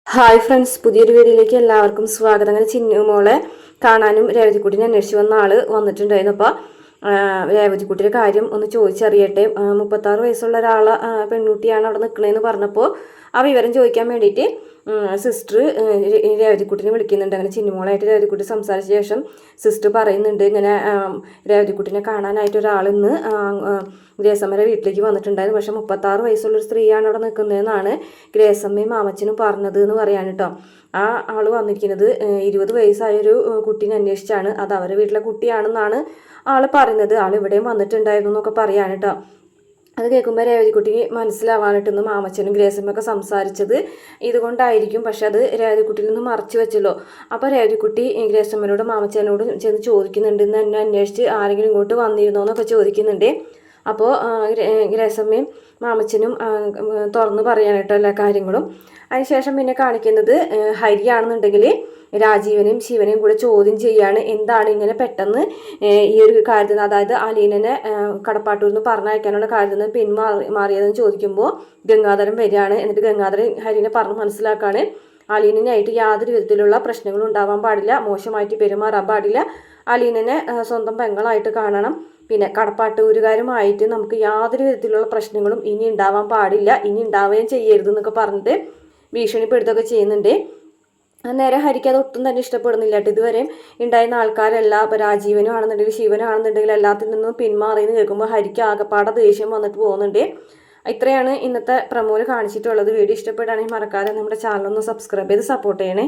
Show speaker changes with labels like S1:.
S1: Hi friends, പുതിയൊരു വീഡിയോയിലേക്ക് എല്ലാവർക്കും സ്വാഗതം. അങ്ങനെ ചിന്നുമോളെ കാണാനും രേവതിക്കുട്ടിനെ അന്വേഷിച്ച് വന്ന ആള് വന്നിട്ടുണ്ടായിരുന്നു. അപ്പോൾ രേവതിക്കുട്ടിയുടെ കാര്യം ഒന്ന് ചോദിച്ചറിയട്ടെ. 36 വയസ്സുള്ള ഒരാളെ പെൺകുട്ടിയാണ് അവിടെ നിൽക്കണതെന്ന് പറഞ്ഞപ്പോൾ ആ വിവരം ചോദിക്കാൻ വേണ്ടിയിട്ട് സിസ്റ്റർ രേവതിക്കുട്ടിനെ വിളിക്കുന്നുണ്ട്. അങ്ങനെ ചിന്നുമോളായിട്ട് രേവതിക്കുട്ടി സംസാരിച്ച ശേഷം സിസ്റ്റർ പറയുന്നുണ്ട്, ഇങ്ങനെ രേവതിക്കുട്ടിനെ കാണാനായിട്ട് ഒരാൾ ഇന്ന് ഗ്രേസമ്മയുടെ വീട്ടിലേക്ക് വന്നിട്ടുണ്ടായിരുന്നു. പക്ഷെ 36 വയസ്സുള്ളൊരു സ്ത്രീയാണ് അവിടെ നിൽക്കുന്നതെന്നാണ് ഗ്രേസമ്മയും മാമച്ചനും പറഞ്ഞത് എന്ന് പറയാൻ കേട്ടോ. ആ ആൾ വന്നിരിക്കുന്നത് 20 വയസ്സായൊരു കുട്ടീനെ അന്വേഷിച്ചാണ്. അത് അവരുടെ വീട്ടിലെ കുട്ടിയാണെന്നാണ് ആൾ പറയുന്നത്. ആൾ ഇവിടെയും വന്നിട്ടുണ്ടായിരുന്നു എന്നൊക്കെ പറയാൻ കേട്ടോ. അത് കേൾക്കുമ്പോൾ രേവതിക്കുട്ടിക്ക് മനസ്സിലാവാനായിട്ടൊന്ന് മാമച്ചനും ഗ്രേസമ്മയൊക്കെ സംസാരിച്ചത് ഇതുകൊണ്ടായിരിക്കും. പക്ഷെ അത് രേവതിക്കുട്ടിയിൽ നിന്ന് മറച്ചു വെച്ചല്ലോ. അപ്പോൾ രേവതിക്കുട്ടി ഗ്രേസമ്മനോടും മാമച്ചനോടും ചെന്ന് ചോദിക്കുന്നുണ്ട്, ഇന്ന് എന്നെ അന്വേഷിച്ച് ആരെങ്കിലും ഇങ്ങോട്ട് വന്നിരുന്നോ എന്നൊക്കെ ചോദിക്കുന്നുണ്ട്. അപ്പോൾ ഗ്രേസമ്മയും മാമച്ചനും തുറന്ന് പറയാനായിട്ടോ എല്ലാ കാര്യങ്ങളും. അതിനുശേഷം പിന്നെ കാണിക്കുന്നത് ഹരിയാണെന്നുണ്ടെങ്കിൽ രാജീവനെയും ശിവനെയും കൂടെ ചോദ്യം ചെയ്യാണ്. എന്താണ് ഇങ്ങനെ പെട്ടെന്ന് ഈ ഒരു കാര്യത്തിൽ, അതായത് അലീനനെ കടപ്പാട്ടൂരിൽ നിന്ന് പറഞ്ഞയക്കാനുള്ള കാര്യത്തിൽ നിന്ന് പിന്മാറിയതെന്ന് ചോദിക്കുമ്പോൾ ഗംഗാധരൻ വരികയാണ്. എന്നിട്ട് ഗംഗാധരൻ ഹരിനെ പറഞ്ഞ് മനസ്സിലാക്കാണ്, അലീനനായിട്ട് യാതൊരു വിധത്തിലുള്ള പ്രശ്നങ്ങളും ഉണ്ടാവാൻ പാടില്ല, മോശമായിട്ട് പെരുമാറാൻ പാടില്ല, അലീനനെ സ്വന്തം പെങ്ങളായിട്ട് കാണണം, പിന്നെ കടപ്പാട്ടൂരുകാരുമായിട്ട് നമുക്ക് യാതൊരു വിധത്തിലുള്ള പ്രശ്നങ്ങളും ഇനി ഉണ്ടാവാൻ പാടില്ല, ഇനി ഉണ്ടാവുകയും ചെയ്യരുത് എന്നൊക്കെ പറഞ്ഞിട്ട് ഭീഷണിപ്പെടുത്തുകയൊക്കെ ചെയ്യുന്നുണ്ട്. നേരെ ഹരിക്ക് അത് ഒട്ടും തന്നെ ഇഷ്ടപ്പെടുന്നില്ല കേട്ടോ. ഇതുവരെ ഉണ്ടായിരുന്ന ആൾക്കാരെല്ലാം, ഇപ്പോൾ രാജീവനും ആണെന്നുണ്ടെങ്കിൽ ശിവനും ആണെന്നുണ്ടെങ്കിൽ എല്ലാത്തിൽ നിന്നും പിന്മാറിയെന്ന് കേൾക്കുമ്പോൾ ഹരിക്ക് ആകെപ്പാടെ ദേഷ്യം വന്നിട്ട് പോകുന്നുണ്ട്. ഇത്രയാണ് ഇന്നത്തെ പ്രമോല് കാണിച്ചിട്ടുള്ളത്. വീഡിയോ ഇഷ്ടപ്പെടുകയാണെങ്കിൽ മറക്കാതെ നമ്മുടെ ചാനലൊന്ന് സബ്സ്ക്രൈബ് ചെയ്ത് സപ്പോർട്ട് ചെയ്യണേ.